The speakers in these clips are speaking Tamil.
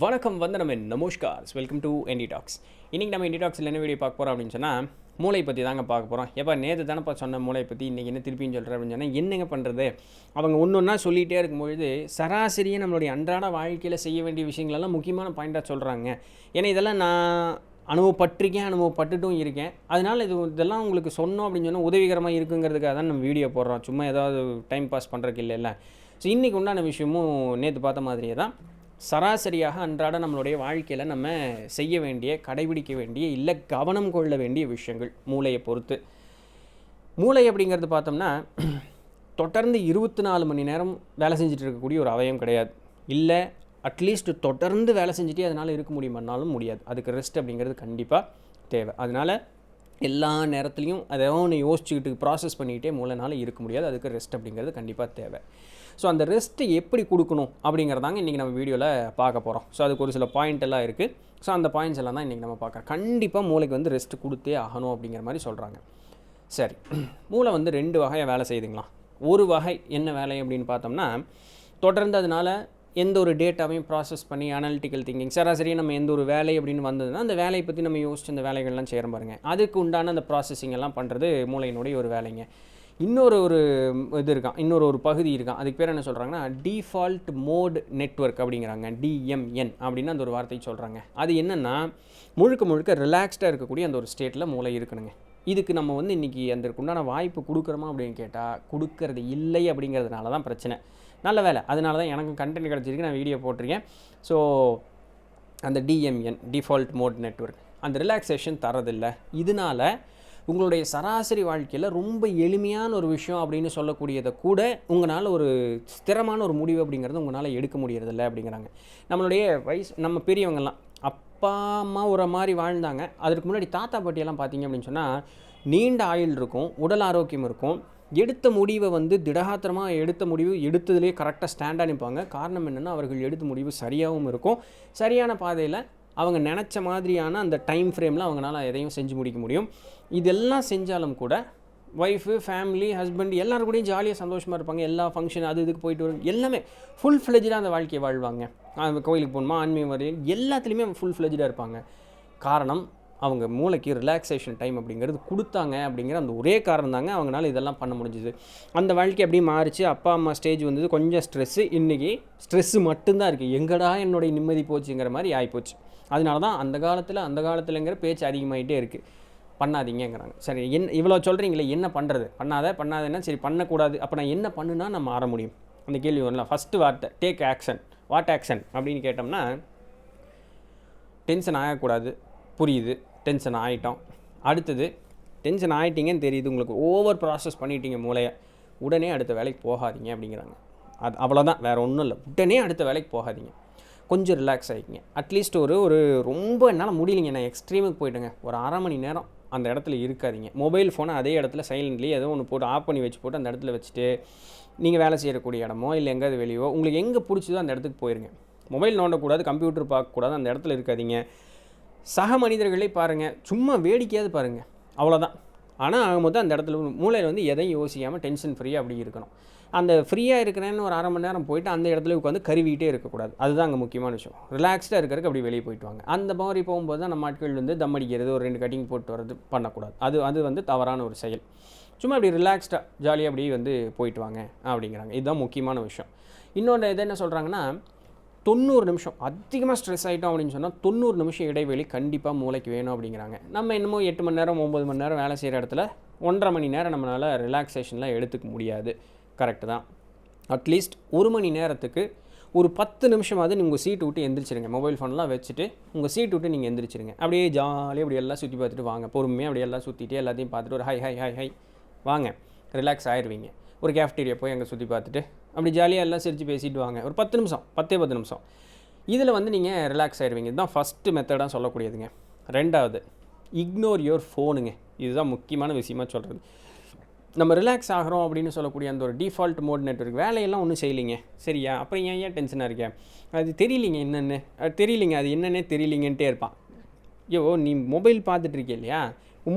வணக்கம் நம்ம நமஸ்கார் வெல்கம் டு ndtalks. இன்றைக்கி நம்ம ndtalksல என்ன வீடியோ பார்க்க போகிறோம் அப்படின்னு சொன்னால் மூளை பற்றி தாங்க பார்க்க போகிறோம். எப்போ நேற்று தானேப்பா சொன்ன மூளை பற்றி இன்றைக்கி என்ன திருப்பின்னு சொல்கிறேன் அப்படின்னு சொன்னால் என்னங்க பண்ணுறது, அவங்க ஒன்று ஒன்றா சொல்லிகிட்டே இருக்கும்பொழுது சராசரியாக நம்மளுடைய அன்றாட வாழ்க்கையில் செய்ய வேண்டிய விஷயங்களெல்லாம் முக்கியமான பாயிண்ட்டாக சொல்கிறாங்க. ஏன்னா இதெல்லாம் நான் அனுபவப்பட்டுட்டும் இருக்கேன். அதனால் இதெல்லாம் உங்களுக்கு சொன்னோம் அப்படின்னு சொன்னால் உதவிகரமாக இருக்குங்கிறதுக்காக தான் நம்ம வீடியோ போடுறோம். சும்மா ஏதாவது டைம் பாஸ் பண்ணுறதுக்கு இல்லைல்ல. ஸோ இன்றைக்கி உண்டான விஷயமும் நேற்று பார்த்த மாதிரியே தான். சராசரியாக அன்றாட நம்மளுடைய வாழ்க்கையில் நம்ம செய்ய வேண்டிய, கடைபிடிக்க வேண்டிய, இல்லை கவனம் கொள்ள வேண்டிய விஷயங்கள் மூளையை பொறுத்து. மூளை அப்படிங்கிறது பார்த்தோம்னா தொடர்ந்து 24 மணி நேரம் வேலை செஞ்சுட்டு இருக்கக்கூடிய ஒரு அவயம் கிடையாது. இல்லை அட்லீஸ்ட் தொடர்ந்து வேலை செஞ்சுட்டே அதனால் இருக்க முடியுமானாலும் முடியாது. அதுக்கு ரெஸ்ட் அப்படிங்கிறது கண்டிப்பாக தேவை. அதனால் எல்லா நேரத்துலையும் அதை ஒன்று யோசிச்சுக்கிட்டு ப்ராசஸ் பண்ணிக்கிட்டே மூளைனால இருக்க முடியாது. அதுக்கு ரெஸ்ட் அப்படிங்கிறது கண்டிப்பாக தேவை. ஸோ அந்த ரெஸ்ட்டு எப்படி கொடுக்கணும் அப்படிங்கிறதாங்க இன்றைக்கி நம்ம வீடியோவில் பார்க்க போகிறோம். ஸோ அதுக்கு ஒரு சில பாயிண்ட் எல்லாம் இருக்குது. ஸோ அந்த பாயிண்ட்ஸ் எல்லாம் தான் இன்றைக்கி நம்ம பார்க்குறோம். கண்டிப்பாக மூளைக்கு வந்து ரெஸ்ட் கொடுத்தே ஆகணும் அப்படிங்கிற மாதிரி சொல்கிறாங்க. சரி, மூளை வந்து 2 வகையாக வேலை செய்யுதுங்களா. ஒரு வகை என்ன வேலை அப்படின்னு பார்த்தோம்னா, தொடர்ந்து அதனால் எந்த ஒரு டேட்டாவையும் ப்ராசஸ் பண்ணி அனாலிட்டிக்கல் திங்கிங், சராசரியாக நம்ம எந்த ஒரு வேலை அப்படின்னு வந்ததுன்னா அந்த வேலையை பற்றி நம்ம யோசிச்சு அந்த வேலைகள்லாம் செய்கிறோம் பாருங்கள். அதுக்கு உண்டான அந்த ப்ராசஸிங் எல்லாம் பண்ணுறது மூளையினுடைய ஒரு வேலைங்க. இன்னொரு இது இருக்கான், ஒரு பகுதி இருக்கான். அதுக்கு பேர் என்ன சொல்கிறாங்கன்னா டிஃபால்ட் மோட் நெட்வொர்க் அப்படிங்கிறாங்க. டிஎம்என் அப்படின்னு அந்த ஒரு வார்த்தையை சொல்கிறாங்க. அது என்னென்னா முழுக்க ரிலாக்ஸ்டாக இருக்கக்கூடிய அந்த ஒரு ஸ்டேட்டில் மூளை இருக்கணுங்க. இதுக்கு நம்ம வந்து இன்றைக்கி அதற்கு உண்டான வாய்ப்பு கொடுக்குறோமா அப்படின்னு கேட்டால் கொடுக்கறது இல்லை. அப்படிங்கிறதுனால தான் பிரச்சனை. நல்ல வேலை, அதனால தான் எனக்கு கண்டென்ட் கிடச்சிருக்கு, நான் வீடியோ போட்டிருக்கேன். ஸோ அந்த டிஎம்என் டிஃபால்ட் மோட் நெட்வொர்க் அந்த ரிலாக்ஸேஷன் தரதில்லை. இதனால் உங்களுடைய சராசரி வாழ்க்கையில் ரொம்ப எளிமையான ஒரு விஷயம் அப்படின்னு சொல்லக்கூடியதை கூட உங்களால் ஒரு ஸ்திரமான ஒரு முடிவு அப்படிங்கிறது உங்களால் எடுக்க முடியறதில்லை அப்படிங்கிறாங்க. நம்மளுடைய நம்ம பெரியவங்கள்லாம் அப்பா அம்மா ஒரு மாதிரி வாழ்ந்தாங்க. அதற்கு முன்னாடி தாத்தா பாட்டியெல்லாம் பார்த்தீங்க அப்படின்னு சொன்னால் நீண்ட ஆயுள் இருக்கும், உடல் ஆரோக்கியம் இருக்கும், எடுத்த முடிவை வந்து திடகாத்திரமாக எடுத்த முடிவு எடுத்ததுலேயே கரெக்டாக ஸ்டாண்டாக நிற்பாங்க. காரணம் என்னென்னா அவர்கள் எடுத்த முடிவு சரியாகவும் இருக்கும், சரியான பாதையில் அவங்க நினச்ச மாதிரியான அந்த டைம் ஃப்ரேமில் அவங்களால எதையும் செஞ்சு முடிக்க முடியும். இதெல்லாம் செஞ்சாலும் கூட ஒய்ஃபு, ஃபேமிலி, ஹஸ்பண்ட் எல்லோரும் கூடயும் ஜாலியாக சந்தோஷமாக இருப்பாங்க. எல்லா ஃபங்க்ஷன் அது இதுக்கு போயிட்டு வரும், எல்லாமே ஃபுல் ஃப்ளெஜ்டாக அந்த வாழ்க்கையை வாழ்வாங்க. கோயிலுக்கு போகணுமா, ஆன்மீகம் வரையும் எல்லாத்துலேயுமே ஃபுல் ஃப்ளெஜ்டாக இருப்பாங்க. காரணம் அவங்க மூளைக்கு ரிலாக்ஸேஷன் டைம் அப்படிங்கிறது கொடுத்தாங்க. அப்படிங்கிற அந்த ஒரே காரணம் தாங்க அவங்களால இதெல்லாம் பண்ண முடிஞ்சுது. அந்த வாழ்க்கை அப்படியே மாறிச்சு. அப்பா அம்மா ஸ்டேஜ் வந்தது, கொஞ்சம் ஸ்ட்ரெஸ்ஸு. இன்றைக்கி ஸ்ட்ரெஸ்ஸு மட்டும்தான் இருக்குது. எங்கடா என்னுடைய நிம்மதி போச்சுங்கிற மாதிரி ஆகிப்போச்சு. அதனால தான் அந்த காலத்தில்ங்கிற பேச்சு அதிகமாகிட்டே இருக்குது. பண்ணாதீங்கிறாங்க. சரி, இவ்வளோ சொல்கிறீங்களே, என்ன பண்ணுறது? பண்ணாதேன்னா சரி பண்ணக்கூடாது. அப்போ நான் என்ன பண்ணுனா நான் மாற முடியும்? அந்த கேள்வி வரலாம். ஃபஸ்ட்டு வார்த்தை டேக் ஆக்ஷன். வாட் ஆக்ஷன் அப்படின்னு கேட்டோம்னா, டென்ஷன் ஆகக்கூடாது. புரியுது, டென்ஷன் ஆகிட்டோம். அடுத்தது டென்ஷன் ஆகிட்டீங்கன்னு தெரியுது, உங்களுக்கு ஓவர் ப்ராசஸ் பண்ணிட்டீங்க மூளையை. உடனே அடுத்த வேலைக்கு போகாதீங்க அப்படிங்கிறாங்க. அது அவ்வளோதான், வேறு ஒன்றும் இல்லை. உடனே அடுத்த வேலைக்கு போகாதீங்க, கொஞ்சம் ரிலாக்ஸ் ஆகிக்கிங்க. அட்லீஸ்ட் ஒரு ரொம்ப என்னால் முடியலைங்க, நான் எக்ஸ்ட்ரீமுக்கு போய்ட்டுங்க, ஒரு அரை மணி நேரம் அந்த இடத்துல இருக்காதீங்க. மொபைல் ஃபோனை அதே இடத்துல சைலண்ட்லி ஏதோ ஒன்று போட்டு ஆஃப் பண்ணி போட்டு அந்த இடத்துல வச்சுட்டு நீங்கள் வேலை செய்யக்கூடிய இடமோ இல்லை எங்கேயாவது வெளியோ உங்களுக்கு எங்கே பிடிச்சதோ அந்த இடத்துக்கு போயிருங்க. மொபைல் நோண்டக்கூடாது, கம்ப்யூட்டர் பார்க்கக்கூடாது, அந்த இடத்துல இருக்காதீங்க. சக மனிதர்களே பாருங்கள், சும்மா வேடிக்கையாவது பாருங்கள், அவ்வளோதான். ஆனால் ஆகும்போது அந்த இடத்துல மூளையில் வந்து எதையும் யோசிக்காமல் டென்ஷன் ஃப்ரீயாக அப்படி இருக்கணும். அந்த ஃப்ரீயாக இருக்கிறேன்னு ஒரு அரை மணி நேரம் போயிட்டு அந்த இடத்துல உட்காந்து கருவிகிட்டே இருக்கக்கூடாது. அதுதான் அங்கே முக்கியமான விஷயம். ரிலாக்ஸ்டாக இருக்கிறதுக்கு அப்படி வெளியே போயிட்டு வாங்க. அந்த மாதிரி போகும்போது தான் நம்ம ஆட்கள் வந்து தம் அடிக்கிறது, ஒரு 2 கட்டிங் போட்டு வர்றது பண்ணக்கூடாது. அது வந்து தவறான ஒரு செயல். சும்மா அப்படி ரிலாக்ஸ்டாக ஜாலியாக அப்படியே வந்து போயிட்டு வாங்க அப்படிங்கிறாங்க. இதுதான் முக்கியமான விஷயம். இன்னொன்று எது என்ன சொல்கிறாங்கன்னா, 90 நிமிஷம் அதிகமாக ஸ்ட்ரெஸ் ஆகிட்டோம் அப்படின்னு சொன்னால் 90 நிமிஷம் இடைவெளி கண்டிப்பாக மூளைக்கு வேணும் அப்படிங்கிறாங்க. நம்ம என்னமோ 8 மணி நேரம் 9 மணி நேரம் வேலை செய்கிற இடத்துல 1.5 மணி நேரம் நம்மளால் ரிலாக்ஸேஷன்லாம் எடுத்துக்க முடியாது. கரெக்டு தான். அட்லீஸ்ட் 1 மணி நேரத்துக்கு ஒரு 10 நிமிஷமாவது நீங்கள் உங்கள் சீட்டு விட்டு எந்திரிச்சிருங்க. மொபைல் ஃபோன்லாம் வச்சுட்டு உங்கள் சீட்டு விட்டு நீங்கள் எந்திரிச்சிருங்க. அப்படியே ஜாலியாக அப்படி எல்லாம் சுற்றி பார்த்துட்டு வாங்க. பொறுமையாக அப்படி எல்லாம் சுற்றிட்டு எல்லாத்தையும் பார்த்துட்டு ஒரு ஹை வாங்க, ரிலாக்ஸ் ஆயிடுவீங்க. ஒரு கேஃப்டீரியா போய் அங்கே சுற்றி பார்த்துட்டு அப்படி ஜாலியாக எல்லாம் சிரித்து பேசிட்டு வாங்க. ஒரு 10 நிமிஷம் 10 நிமிஷம் இதில் வந்து நீங்கள் ரிலாக்ஸ் ஆயிடுவீங்க. இதுதான் ஃபஸ்ட்டு மெத்தடாக சொல்லக்கூடியதுங்க. 2வது இக்னோர் யுவர் ஃபோனுங்க. இதுதான் முக்கியமான விஷயமா சொல்கிறது. நம்ம ரிலாக்ஸ் ஆகிறோம் அப்படின்னு சொல்லக்கூடிய அந்த ஒரு டிஃபால்ட் மோட் நெட்வொர்க் வேலையெல்லாம் ஒன்றும் செய்யலிங்க. சரியா, அப்புறம் ஏன் டென்ஷனாக இருக்கேன்? அது தெரியலிங்க, என்னென்னு அது என்னென்னே தெரியலிங்கன்ட்டே இருப்பான். நீ மொபைல் பார்த்துட்டு இருக்கே இல்லையா,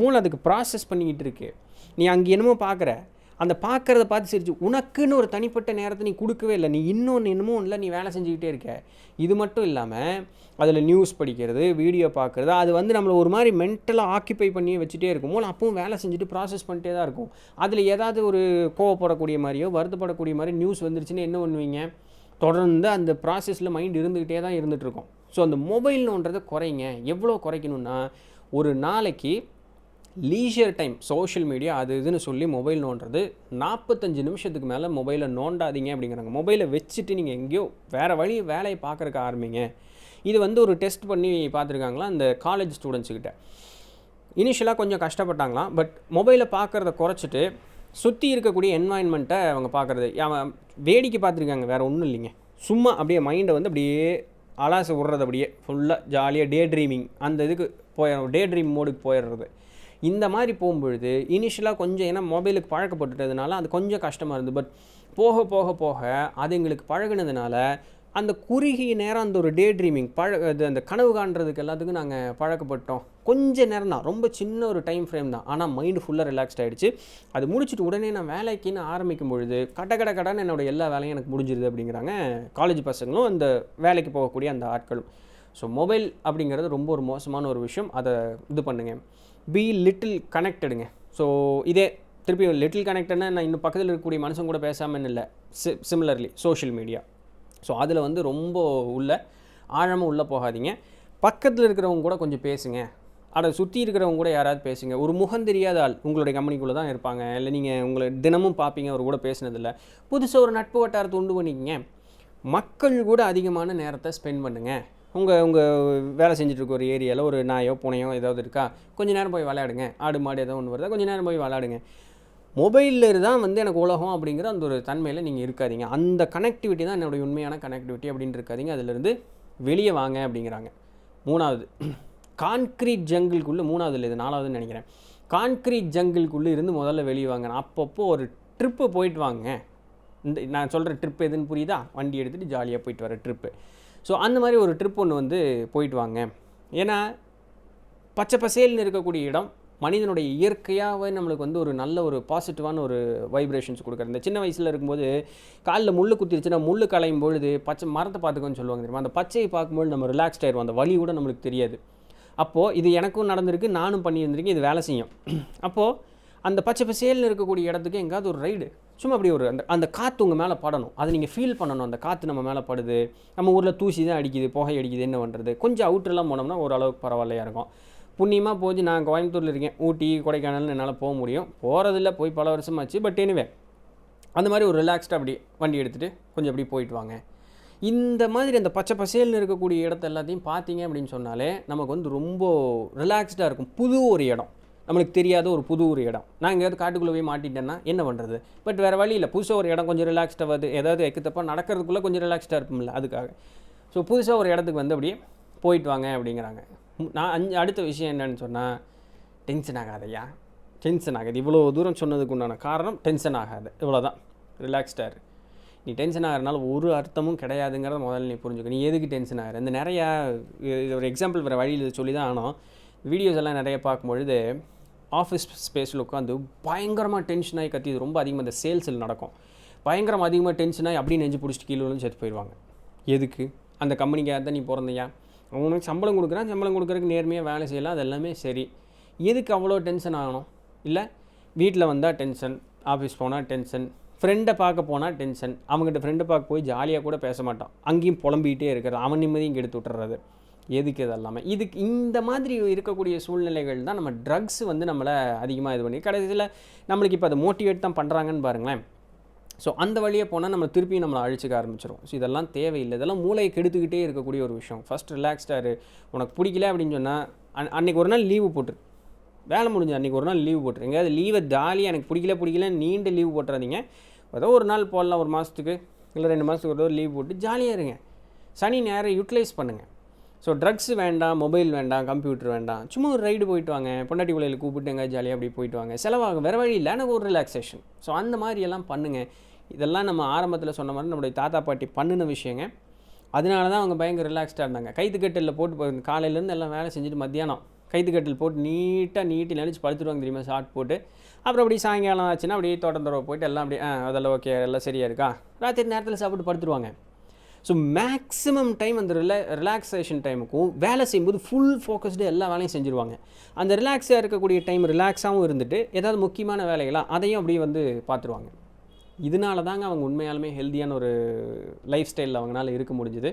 மூளை அதுக்கு ப்ராசஸ் பண்ணிக்கிட்டு இருக்கு. நீ அங்கே என்னமோ பார்க்குற, அந்த பார்க்குறத பார்த்து சிரிச்சு உனக்குன்னு ஒரு தனிப்பட்ட நேரத்தை நீ கொடுக்கவே இல்லை, நீ இன்னமும் இல்லை, நீ வேலை செஞ்சுக்கிட்டே இருக்க. இது மட்டும் இல்லாமல் அதில் நியூஸ் படிக்கிறது, வீடியோ பார்க்குறது, அது வந்து நம்மளை ஒரு மாதிரி மென்டலாக ஆக்கியபை பண்ணி வச்சுட்டே இருக்கும் போது அப்பவும் வேலை செஞ்சுட்டு ப்ராசஸ் பண்ணிட்டே தான் இருக்கும். அதில் ஏதாவது ஒரு கோவப்படக்கூடிய மாதிரியோ வருத்தப்படக்கூடிய மாதிரி நியூஸ் வந்துருச்சுன்னு என்ன பண்ணுவீங்க, தொடர்ந்து அந்த ப்ராசஸில் மைண்ட் இருந்துக்கிட்டே தான் இருந்துகிட்ருக்கோம். ஸோ அந்த மொபைல்னுன்றதை குறைங்க. எவ்வளோ குறைக்கணுன்னா, ஒரு நாளைக்கு லீஷர் டைம் சோஷியல் மீடியா அது இதுன்னு சொல்லி மொபைல் நோண்டுறது 45 நிமிஷத்துக்கு மேலே மொபைலை நோண்டாதீங்க அப்படிங்கிறாங்க. மொபைலை வச்சுட்டு நீங்கள் எங்கேயோ வேறு வேலையை பார்க்குறக்கு ஆரம்பிங்க. இது வந்து ஒரு டெஸ்ட் பண்ணி பார்த்துருக்காங்களா அந்த காலேஜ் ஸ்டூடெண்ட்ஸுக்கிட்ட. இனிஷியலாக கொஞ்சம் கஷ்டப்பட்டாங்களாம், பட் மொபைலை பார்க்குறத குறைச்சிட்டு சுற்றி இருக்கக்கூடிய என்வாயன்மெண்ட்டை அவங்க பார்க்குறது வேடிக்கை பார்த்துருக்காங்க. வேறு ஒன்றும் இல்லைங்க, சும்மா அப்படியே மைண்டை வந்து அப்படியே அலாச விட்றது, அப்படியே ஃபுல்லாக ஜாலியாக டே ட்ரீமிங் அந்த இதுக்கு டே ட்ரீம் மோடுக்கு போயிடுறது. இந்த மாதிரி போகும்பொழுது இனிஷியலாக கொஞ்சம் ஏன்னா மொபைலுக்கு பழக்கப்பட்டுட்டதுனால அது கொஞ்சம் கஷ்டமாக இருந்தது. பட் போக போக போக அது எங்களுக்கு பழகினதுனால அந்த குறுகிய நேரம் அந்த ஒரு டே ட்ரீமிங் அந்த கனவு காண்றதுக்கு எல்லாத்துக்கும் நாங்கள் பழக்கப்பட்டோம். கொஞ்சம் நேரம் தான், ரொம்ப சின்ன ஒரு டைம் ஃப்ரேம் தான், ஆனால் மைண்டு ஃபுல்லாக ரிலாக்ஸ்ட் ஆகிடுச்சு. அது முடிச்சுட்டு உடனே நான் வேலைக்குன்னு ஆரம்பிக்கும் பொழுது கடைன்னு என்னோடய எல்லா வேலையும் எனக்கு முடிஞ்சிருது அப்படிங்கிறாங்க காலேஜ் பசங்களும் அந்த வேலைக்கு போகக்கூடிய அந்த ஆட்களும். ஸோ மொபைல் அப்படிங்கிறது ரொம்ப ஒரு மோசமான ஒரு விஷயம். அதை இது பண்ணுங்கள். Be little கனெக்டடுங்க. ஸோ இதே திருப்பி லிட்டில் கனெக்டட்னா நான் இன்னும் பக்கத்தில் இருக்கக்கூடிய மனுஷன் கூட பேசாமல் இல்லை. Similarly social media. ஸோ அதில் வந்து ரொம்ப ஆழமாக உள்ளே போகாதீங்க. பக்கத்தில் இருக்கிறவங்க கூட கொஞ்சம் பேசுங்க. அதை சுற்றி இருக்கிறவங்க கூட யாராவது பேசுங்க. ஒரு முகம் தெரியாத ஆள் உங்களுடைய கம்பெனிக்குள்ளே தான் இருப்பாங்க, இல்லை நீங்கள் உங்களை தினமும் பார்ப்பீங்க, அவர் கூட பேசினதில்லை. புதுசாக ஒரு நட்பு வட்டாரத்தை உண்டு பண்ணிக்கங்க. மக்கள் கூட அதிகமான நேரத்தை ஸ்பெண்ட் பண்ணுங்கள். உங்கள் வேலை செஞ்சுட்ருக்க ஒரு ஏரியாவில் ஒரு நாயோ பூனையோ ஏதாவது இருக்கா, கொஞ்சம் நேரம் போய் விளையாடுங்க. ஆடு மாடு ஏதோ ஒன்று வருதா, கொஞ்சம் நேரம் போய் விளையாடுங்க. மொபைலில் தான் வந்து எனக்கு உலகம் அப்படிங்கிற அந்த ஒரு தன்மையில் நீங்கள் இருக்காதீங்க. அந்த கனெக்டிவிட்டி தான் என்னோடய உண்மையான கனெக்டிவிட்டி அப்படின்னு இருக்காதீங்க. அதிலிருந்து வெளியே வாங்க அப்படிங்கிறாங்க. 3வது கான்க்ரீட் ஜங்கிள்குள்ளே, 3வது இல்லை இது 4வதுன்னு நினைக்கிறேன், கான்க்ரீட் ஜங்கிள்குள்ளே இருந்து முதல்ல வெளியே வாங்க. அப்பப்போ ஒரு ட்ரிப்பு போயிட்டு வாங்க. நான் சொல்கிற ட்ரிப் எதுன்னு புரியுதா, வண்டி எடுத்துகிட்டு ஜாலியாக போயிட்டு வர ட்ரிப்பு. ஸோ அந்த மாதிரி ஒரு ட்ரிப் ஒன்று வந்து போயிட்டு வாங்க. ஏன்னா பச்சை பசேல்னு இருக்கக்கூடிய இடம் மனிதனுடைய இயற்கையாகவே நம்மளுக்கு வந்து ஒரு நல்ல ஒரு பாசிட்டிவான ஒரு வைப்ரேஷன்ஸ் கொடுக்குறது. இந்த சின்ன வயசில் இருக்கும்போது காலில் முள் குத்திருச்சுன்னா முள் களையும் பொழுது பச்சை மரத்தை பார்த்துக்கோன்னு சொல்லுவாங்க தெரியுமா. அந்த பச்சையை பார்க்கும்போது நம்ம ரிலாக்ஸ்ட் ஆயிடுவோம், அந்த வலி கூட நம்மளுக்கு தெரியாது. அப்போது இது எனக்கும் நடந்திருக்கு, நானும் பண்ணியிருந்திருக்கேன், இது வேலை செய்யும். அப்போது அந்த பச்சை பசேல்னு இருக்கக்கூடிய இடத்துக்கு எங்கேயாவது ஒரு ரைடு சும்மா அப்படி ஒரு அந்த காற்று உங்கள் மேலே படணும், அதை நீங்கள் ஃபீல் பண்ணணும். அந்த காற்று நம்ம மேலே படுது, நம்ம ஊரில் தூசி தான் அடிக்குது, புகை அடிக்குது, என்ன பண்ணுறது. கொஞ்சம் அவுட்டரெலாம் போனோம்னா ஓரளவுக்கு பரவாயில்லையாக இருக்கும். புண்ணியமாக போச்சு, நான் கோயம்புத்தூரில் இருக்கேன், ஊட்டி கொடைக்கானல்னு என்னால் போக முடியும், போகிறதில்ல, போய் பல வருஷமாச்சு. பட் எனிவே அந்த மாதிரி ஒரு ரிலாக்ஸ்டாக அப்படி வண்டி எடுத்துகிட்டு கொஞ்சம் அப்படி போயிட்டு வாங்க. இந்த மாதிரி அந்த பச்சை பசேல்னு இருக்கக்கூடிய இடத்த எல்லாத்தையும் பார்த்தீங்க அப்படின்னு சொன்னாலே நமக்கு வந்து ரொம்ப ரிலாக்ஸ்டாக இருக்கும். புது ஒரு இடம், நம்மளுக்கு தெரியாத ஒரு புது ஒரு இடம். நான் எங்கேயாவது காட்டுக்குள்ளே போய் மாட்டிட்டேன்னா என்ன பண்ணுறது. பட் வேறு வழி இல்லை, புதுசாக ஒரு இடம் கொஞ்சம் ரிலாக்ஸ்டாக வருது, ஏதாவது எக்குத்தப்பா நடக்கிறதுக்குள்ளே கொஞ்சம் ரிலாக்ஸ்டாக இருக்கும்ல, அதுக்காக. ஸோ புதுசாக ஒரு இடத்துக்கு வந்து அப்படியே போயிட்டு வாங்க அப்படிங்கிறாங்க. நான் அடுத்த விஷயம் என்னன்னு சொன்னால், டென்ஷன் ஆகாதையா, டென்ஷன் ஆகாது. இவ்வளோ தூரம் சொன்னதுக்கு உண்டான காரணம் டென்ஷன் ஆகாது, இவ்வளோதான். ரிலாக்ஸ்டாக நீ டென்ஷன் ஆகிறனால ஒரு அர்த்தமும் கிடையாதுங்கிறத முதல்ல நீ புரிஞ்சுக்க. நீ எதுக்கு டென்ஷன் ஆகிற? இந்த நிறையா ஒரு எக்ஸாம்பிள் வேறு வழியில் சொல்லி தான் ஆனால் வீடியோஸ் எல்லாம் நிறைய பார்க்கும்பொழுது ஆஃபீஸ் ஸ்பேஸில் உட்காந்து பயங்கரமாக டென்ஷன் ஆகி கத்தி, இது ரொம்ப அதிகமாக இந்த சேல்ஸில் நடக்கும். பயங்கரமாக அதிகமாக டென்ஷன் ஆகி அப்படியே நெஞ்சு பிடிச்சிட்டு கீழே செத்து போயிடுவாங்க. எதுக்கு? அந்த கம்பெனிக்காக தான் நீ பிறந்தையா, அவனுக்கு சம்பளம் கொடுக்குறான், சம்பளம் கொடுக்குறதுக்கு நேர்மையாக வேலை செய்யலாம், அது எல்லாமே சரி. எதுக்கு அவ்வளோ டென்ஷன் ஆகணும்? இல்லை வீட்டில் வந்தால் டென்ஷன், ஆஃபீஸ் போனால் டென்ஷன், ஃப்ரெண்டை பார்க்க போனால் டென்ஷன், அவங்ககிட்ட ஃப்ரெண்டை பார்க்க போய் ஜாலியாக கூட பேச மாட்டான், அங்கேயும் புலம்பிகிட்டே இருக்கிறது, அவன் நிம்மதியும் கெடுத்து விட்டுறது. எதுக்கு இதெல்லாமே? இதுக்கு இந்த மாதிரி இருக்கக்கூடிய சூழ்நிலைகள் தான் நம்ம ட்ரக்ஸ் வந்து நம்மளை அதிகமாக இது பண்ணி கடைசியில் நம்மளுக்கு இப்போ அதை மோட்டிவேட் தான் பண்ணுறாங்கன்னு பாருங்களேன். ஸோ அந்த வழியே போனால் நம்ம திருப்பியும் நம்மளை அழிச்சிக்க ஆரம்பிச்சிடும். ஸோ இதெல்லாம் தேவையில்லை, இதெல்லாம் மூளையை கெடுத்துக்கிட்டே இருக்கக்கூடிய ஒரு விஷயம். ஃபஸ்ட் ரிலாக்ஸ்டாக உனக்கு பிடிக்கல அப்படின்னு சொன்னால் அன்றைக்கி ஒரு நாள் லீவு போட்டுரு, வேலை முடிஞ்சு அன்றைக்கி ஒரு நாள் லீவு போட்டுரு. எங்கேயாவது லீவை ஜாலியாக எனக்கு பிடிக்கல நீண்டு லீவு போட்டுறாதீங்க. ஏதோ ஒரு நாள் போடலாம், ஒரு மாதத்துக்கு இல்லை 2 மாதத்துக்கு ஒரு லீவ் போட்டு ஜாலியாக இருங்க. சனி நேரம் யூட்டிலைஸ் பண்ணுங்கள். ஸோ ட்ரக்ஸ் வேண்டாம், மொபைல் வேண்டாம், கம்ப்யூட்டர் வேண்டாம், சும்மா ஒரு ரைடு போயிட்டு வாங்க, பொண்டாட்டி பிள்ளைகளை கூப்பிட்டு எங்கேயாவது ஜாலியாக அப்படி போயிட்டு வாங்க. செலவாகும், வேறு வழி இல்லை, எனக்கு ஒரு ரிலாக்ஸேஷன். ஸோ அந்த மாதிரியெல்லாம் பண்ணுங்கள். இதெல்லாம் நம்ம ஆரம்பத்தில் சொன்ன மாதிரி நம்மளுடைய தாத்தா பாட்டி பண்ணின விஷயங்க. அதனால தான் அவங்க பயங்கர ரிலாக்ஸ்டாக இருந்தாங்க. கைத்துக்கட்டில் போட்டு காலையிலேருந்து எல்லாம் வேலை செஞ்சுட்டு மத்தியானம் கைத்துக்கட்டில் போட்டு நீட்டாக நீட்டி நினச்சி படுத்துருவாங்க தெரியுமா, ஷார்ட் போட்டு. அப்புறம் அப்படி சாயங்காலம் ஆச்சுன்னா அப்படியே தோட்டந்தரவை போயிட்டு எல்லாம் அப்படியே அதெல்லாம் ஓகே எல்லாம் சரியாக இருக்கா, ராத்திரி நேரத்தில் சாப்பிட்டு படுத்துருவாங்க. ஸோ மேக்ஸிமம் டைம் அந்த ரிலாக்ஸேஷன் டைமுக்கும் வேலை செய்யும்போது ஃபுல் ஃபோக்கஸ்டு எல்லா வேலையும் செஞ்சுருவாங்க. அந்த ரிலாக்ஸாக இருக்கக்கூடிய டைம் ரிலாக்ஸாகவும் இருந்துட்டு ஏதாவது முக்கியமான வேலைகளாக அதையும் அப்படியே வந்து பார்த்துருவாங்க. இதனால தாங்க அவங்க உண்மையாலுமே ஹெல்த்தியான ஒரு லைஃப் ஸ்டைலில் அவங்களால இருக்க முடிஞ்சுது.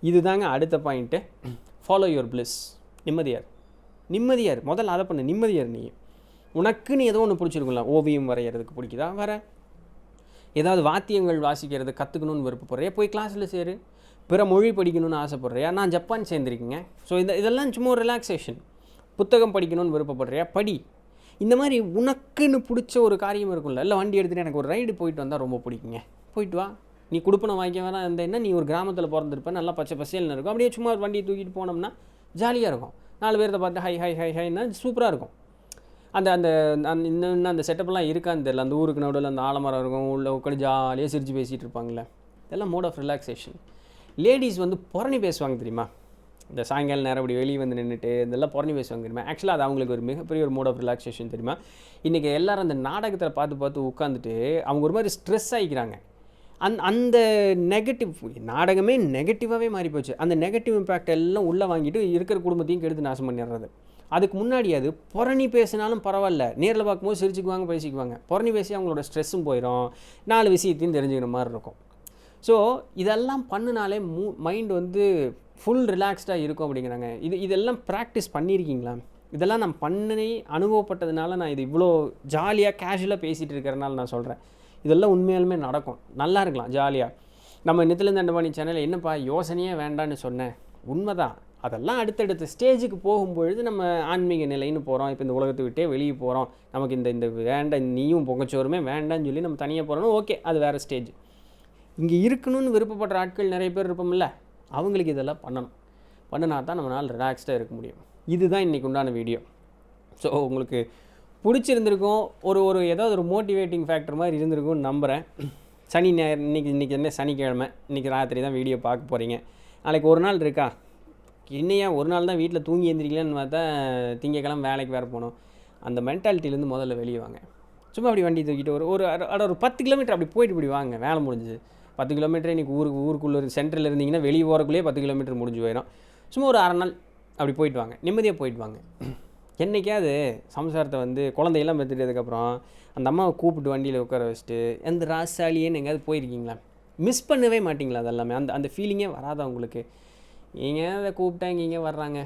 இது தாங்க அடுத்த பாயிண்ட்டு, ஃபாலோ யுவர் பிளிஸ். நிம்மதியார் முதல்ல அதை பண்ணு. நிம்மதியார் நீ உனக்குன்னு ஏதோ ஒன்று பிடிச்சிருக்கும்ல, ஓவியம் வரைகிறதுக்கு பிடிக்குதா, ஏதாவது வாத்தியங்கள் வாசிக்கிறது கற்றுக்கணுன்னு விருப்பப்படுறியா, போய் கிளாஸில் சேரு. பிற மொழி படிக்கணும்னு ஆசைப்படுறியா, நான் ஜப்பான் சேர்ந்துருக்கீங்க. ஸோ இதெல்லாம் சும்மா ஒரு ரிலாக்ஸேஷன். புத்தகம் படிக்கணும்னு விருப்பப்படுறியா, படி. இந்த மாதிரி உனக்குன்னு பிடிச்ச ஒரு காரியம் இருக்கும்ல. இல்லை வண்டி எடுத்துகிட்டு எனக்கு ஒரு ரைடு போயிட்டு வந்தால் ரொம்ப பிடிக்குங்க, போயிட்டு வா. நீ கொடுப்பன வாங்கிக்க வேணாம் இருந்தேன்னா நீ ஒரு கிராமத்தில் பிறந்திருப்பேன், நல்லா பச்சை பசேல்னு இருக்கும். அப்படியே சும்மா ஒரு வண்டியை தூக்கிட்டு போனோம்னா ஜாலியாக இருக்கும். 4 பேர்த்த பார்த்து ஹை ஹை ஹை ஹைன்னா சூப்பராக இருக்கும். அந்த அந்த இன்னும் அந்த செட்டப்லாம் இருக்கான்னு தெரியல. அந்த ஊருக்கு நடுவில் அந்த ஆலமரம் இருக்கும், உள்ள உட்காந்து ஜாலியாக சிரித்து பேசிகிட்டு இருப்பாங்களே, இதெல்லாம் மோட் ஆஃப் ரிலாக்ஸேஷன். லேடிஸ் வந்து புறணி பேசுவாங்க தெரியுமா, இந்த சாயங்காலம் நேரம் அப்படி வெளியே வந்து நின்றுட்டு இதெல்லாம் புறணி பேசுவாங்க தெரியுமா. ஆக்சுவலாக அது அவங்களுக்கு ஒரு மிகப்பெரிய ஒரு மோட் ஆஃப் ரிலாக்ஸேஷன் தெரியுமா. இன்றைக்கி எல்லோரும் அந்த நாடகத்தில் பார்த்து உட்காந்துட்டு அவங்க ஒரு மாதிரி ஸ்ட்ரெஸ் ஆகிக்கிறாங்க. அந்த நெகட்டிவ் நாடகமே நெகட்டிவாகவே மாறி போச்சு. அந்த நெகட்டிவ் இம்பேக்ட் எல்லாம் உள்ளே வாங்கிட்டு இருக்கிற குடும்பத்தையும் கெடுத்து நாசம் பண்ணிடுறது. அதுக்கு முன்னாடி அது புறணி பேசினாலும் பரவாயில்ல, நேரில் பார்க்கும்போது சிரிச்சுக்குவாங்க பேசிக்குவாங்க. புறணி பேசி அவங்களோட ஸ்ட்ரெஸ்ஸும் போயிடும், 4 விஷயத்தையும் தெரிஞ்சுக்கிற மாதிரி இருக்கும். ஸோ இதெல்லாம் பண்ணினாலே மைண்ட் வந்து ஃபுல் ரிலாக்ஸ்டாக இருக்கும் அப்படிங்கிறாங்க. இதெல்லாம் ப்ராக்டிஸ் பண்ணியிருக்கீங்களா? இதெல்லாம் நான் பண்ணி அனுபவப்பட்டதுனால நான் இது இவ்வளோ ஜாலியாக கேஷுவலாக பேசிகிட்டு இருக்கிறனால நான் சொல்கிறேன். இதெல்லாம் உண்மையாலுமே நடக்கும், நல்லா இருக்கலாம் ஜாலியாக. நம்ம நித்திலன் தண்டபாணி சேனலில் என்னப்பா யோசனையே வேண்டான்னு சொன்னேன், உண்மைதான். அதெல்லாம் அடுத்தடுத்த ஸ்டேஜுக்கு போகும்பொழுது நம்ம ஆன்மீக நிலைன்னு போகிறோம். இப்போ இந்த உலகத்தை விட்டே வெளியே போகிறோம், நமக்கு இந்த வேண்டாம், நீயும் பொங்கச்சோருமே வேண்டான்னு சொல்லி நம்ம தனியாக போகிறோன்னா ஓகே, அது வேறு ஸ்டேஜ். இங்கே இருக்கணும்னு விருப்பப்படுற ஆட்கள் நிறைய பேர் இருப்போம்ல, அவங்களுக்கு இதெல்லாம் பண்ணினா தான் நம்மளால் ரிலாக்ஸ்டாக இருக்க முடியும். இதுதான் இன்றைக்கி உண்டான வீடியோ. ஸோ உங்களுக்கு பிடிச்சிருந்துருக்கும், ஒரு ஏதாவது ஒரு மோட்டிவேட்டிங் ஃபேக்டர் மாதிரி இருந்திருக்கும்னு நம்புகிறேன். சனி ஞாயிறு இன்றைக்கி என்ன சனிக்கிழமை, இன்றைக்கி ராத்திரி தான் வீடியோ பார்க்க போகிறீங்க. நாளைக்கு ஒரு நாள் இருக்கா, இன்னையா ஒரு நாள் தான் வீட்டில் தூங்கி எழுந்திரிக்கலான்னு பார்த்தா திங்கக்கிழமை வேலைக்கு வேறு போகணும். அந்த மென்டாலிட்டிலேருந்து முதல்ல வெளியே வாங்க. சும்மா அப்படி வண்டி தூக்கிட்டு ஒரு 10 கிலோமீட்டர் அப்படி போயிட்டு இப்படி வாங்க, வேலை முடிஞ்சு. 10 கிலோமீட்டர் இன்றைக்கி ஊருக்குள்ளே சென்டரில் இருந்தீங்கன்னா வெளியே போகிறக்குள்ளேயே 10 கிலோமீட்டர் முடிஞ்சு போயிடும். சும்மா ஒரு அரை நாள் அப்படி போயிட்டு வாங்க, நிம்மதியாக போயிட்டு வாங்க. என்றைக்காவது சம்சாரத்தை வந்து குழந்தையெல்லாம் பெற்றுட்டதுக்கப்புறம் அந்த அம்மாவை கூப்பிட்டு வண்டியில் உட்கார வச்சுட்டு எந்த ராசாலியேன்னு எங்கேயாவது போயிருக்கீங்களா? மிஸ் பண்ணவே மாட்டிங்களா? அதெல்லாமே அந்த ஃபீலிங்கே வராதா உங்களுக்கு? நீங்கள் அதை கூப்பிட்டா இங்கே வர்றாங்க.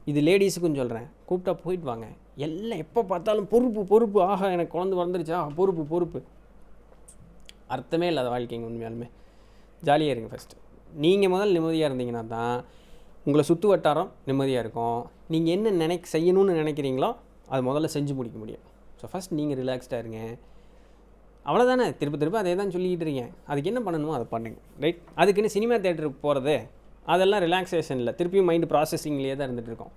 இது லேடிஸுக்கும் சொல்கிறேன், கூப்பிட்டா போயிட்டு வாங்க. எல்லாம் எப்போ பார்த்தாலும் பொறுப்பு, ஆஹா எனக்கு குழந்தை வந்துருச்சா, பொறுப்பு. அர்த்தமே இல்லாத வாழ்க்கைங்க உண்மையாலுமே. ஜாலியாக இருங்க ஃபஸ்ட்டு. நீங்கள் முதல்ல நிம்மதியாக இருந்தீங்கன்னா தான் உங்களை சுற்று வட்டாரம் நிம்மதியாக இருக்கும். நீங்கள் என்ன செய்யணும்னு நினைக்கிறீங்களோ அது முதல்ல செஞ்சு முடிக்க முடியும். ஸோ ஃபஸ்ட் நீங்கள் ரிலாக்ஸ்டாக இருங்க, அவ்வளோதானே. திரும்ப அதே தான் சொல்லிக்கிட்டு இருக்கேன். அதுக்கு என்ன பண்ணணுமோ அதை பண்ணுங்க, ரைட். அதுக்குன்னு சினிமா தேட்டருக்கு போகிறது அதெல்லாம் ரிலாக்ஸேஷன் இல்லை, திருப்பியும் மைண்டு ப்ராசஸிங்லேயே தான் இருந்துகிட்டு இருக்கோம்.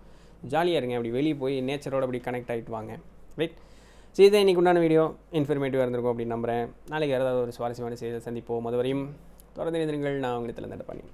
ஜாலியாக இருங்க, அப்படி வெளியே போய் நேச்சரோடு அப்படி கனெக்ட் ஆகிட்டு வாங்க, ரைட். ஸோ இதை இன்றைக்கி உண்டான வீடியோ இன்ஃபர்மேட்டிவாக இருந்திருக்கும் அப்படின்னு நம்புகிறேன். நாளைக்கு ஏதாவது ஒரு சுவாரஸ்யமான செய்தியை சந்திப்போம். அதுவரையும் தொடர்ந்து இருந்திருங்கள். நான் உங்கள் Nithilan Dhandapani.